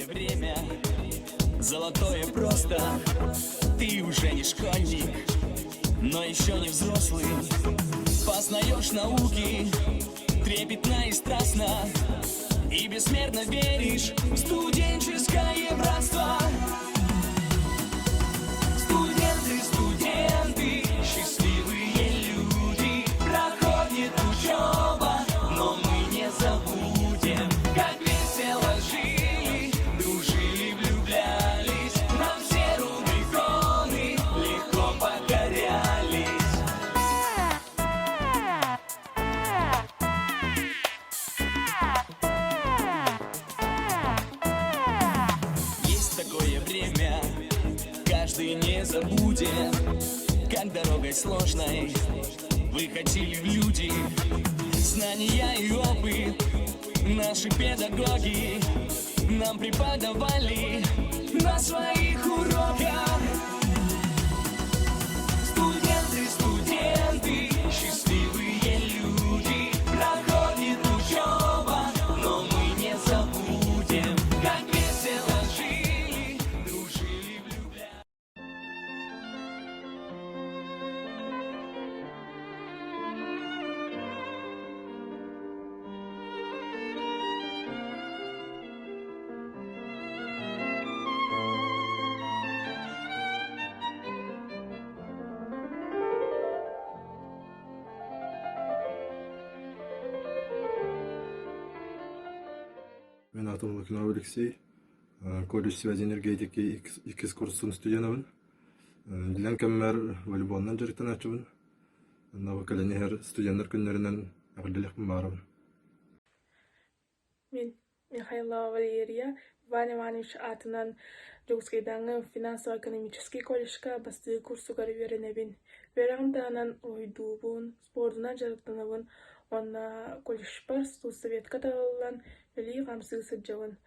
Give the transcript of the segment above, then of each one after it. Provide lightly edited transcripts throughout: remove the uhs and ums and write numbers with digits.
время, золотое просто. Ты уже не школьник, но еще не взрослый. Познаешь науки трепетно и страстно, и бессмертно веришь в студенческое братство. Студенты, студенты, счастливые люди. Проходит учеба, но мы не забудем, как весело жили, дружили, влюблялись. Нам все рубиконы легко покорялись. Есть такое время, каждый не забудет, как дорогой сложной выходили в люди. Знания и опыт наши педагоги нам преподавали на своих уроках. Студенты, студенты, счастливые люди. Проходит учеба, но мы не забудем, как весело жили, дружили, влюблялись. Мен атым Лукинов Алексей, колледж связи энергетики иккис курсын студентовын. Дилен кеммер волейболнан жарыктан ачыбын. Нава каленер студенттер күннәреннән агылдылык барым. Мен Михайлова Валерия, Иван Иванович атынан Жогускайдагы финансово-экономический колледжка басты курсугар веренебин. Верагындагынан ойдуубун, спортунан жарыктанабын. Онна колледж бар, студсоветка тагылган вели камсы сыджабын.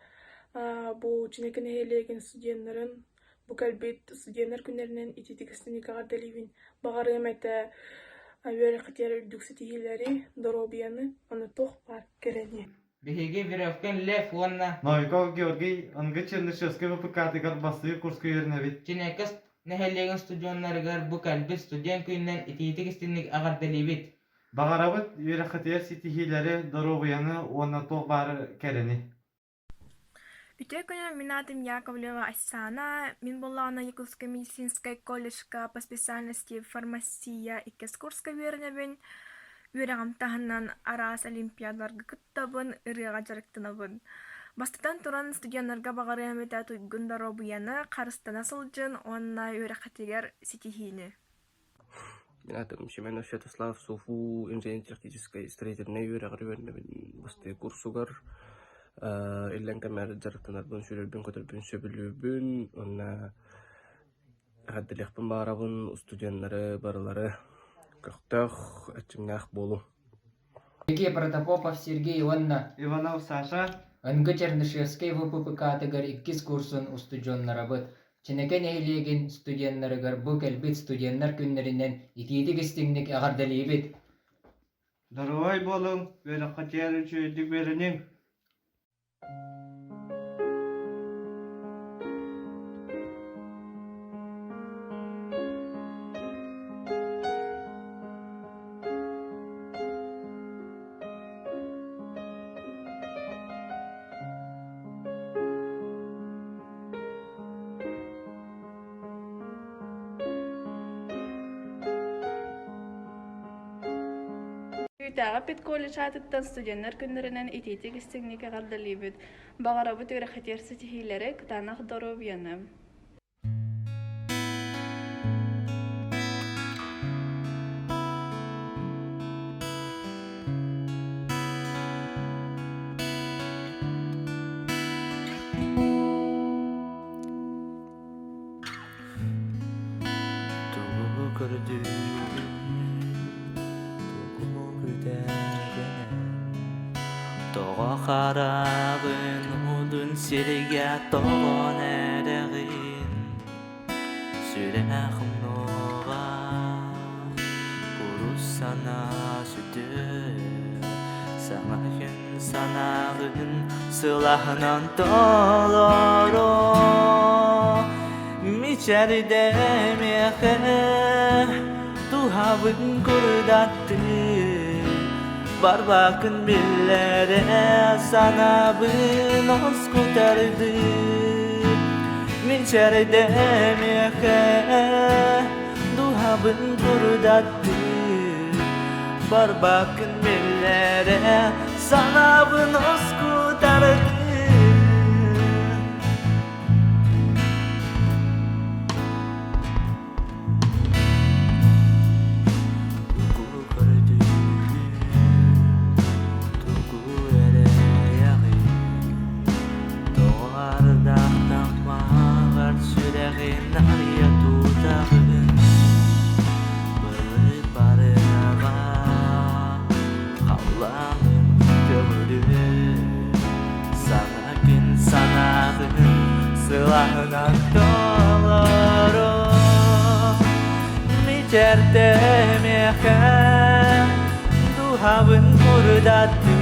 Бу чынекен элеген студентлерин бу калбет студенттер күннәреннән ититигестен кагардалыбын. Багарым эте авиа хатер үдүксетилери доробияны оны тох бар керене. Биһиги веревкин лев уонна Новиков Георгий, ангы Чернышевский выпускатыгар басты курску ернебит. чинекас нехеллеген студионнарыгар бу калбит студент күннен итиитигистинник агардалибит. Бағарабыт юрахатер ситихилери доробияны уонна тоқ бары керени. Үтө күнү мен атым Яковлева Асана. Мен боллана Якутская медицинская колледжка по специальности фармасия иккес курска вернебин. Верагам таханнан арас олимпиадаларга кыттабын, ырыга жарыктанабын. Бастатан туран студентларга багарым эте туйгун доробияны карыстана сылжын, онна юрахатигер ситихини. Мен атым Семенов Святослав, Суфу, инженер-технической строительной юрагырыбын басты курсугар. Илен камер жарыктанарбын, сүрөлбүн, көтөрбүн, сөбүлүбүн, онна гаддылыкпын барабын, студенттары барылары кыктах, ачыңнах болу. Сергей Протопопов Сергей Ивановна, Иванов Саша, ангы Чернышевский ВПК-тыгар иккис курсын устудионнарабыт. Чинекен эйлеген студенттарыгар бу калбит студенттар күннеринен итиитигистинник агардалибит. Даруай болың, юрахатер чүйдік беренең. Үтәгә пет колледж атыттан студентлар күннәреннән ититигистинник агардалыбыт. Багарабыт юрахатер ситихилери кытанах доробияны. Тоға қарағын ұлын серге тоған әрігін Сүрәқым ноға Бұрыс сана сүті Саңағын санағын sılahından doloro miçerde mehe duhavın kurdattı barbakın billere sana bınos kutardı miçerde mehe duhavın kurdattı barbakın billere sana bınos kutardı Sılahından doloro miçerde mehe duhavın kurdattı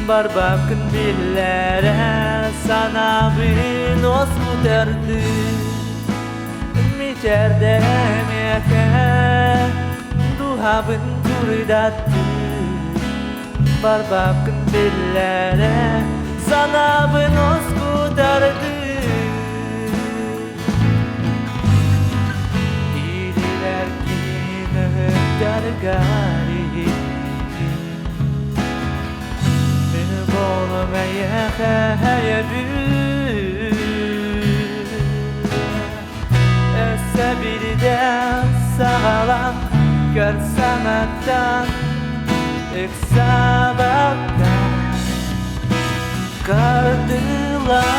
barbakın billere sana bınos kutardı miçerde mehe duhavın kurdattı barbakın billere sana bınos kutardı İyiler ki mühter gari beni bolmaya hayabü Esse bir de sağlam görsem ettan eksabaktan kardılar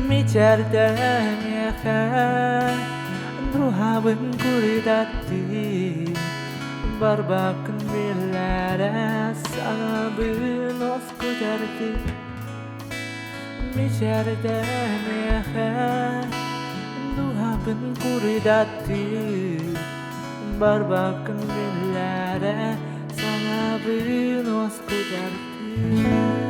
miçerde mehe duhavın kurdattı barbakın billere sana bınos kutardı miçerde mehe duhavın kurdattı barbakın billere sana bınos kutardı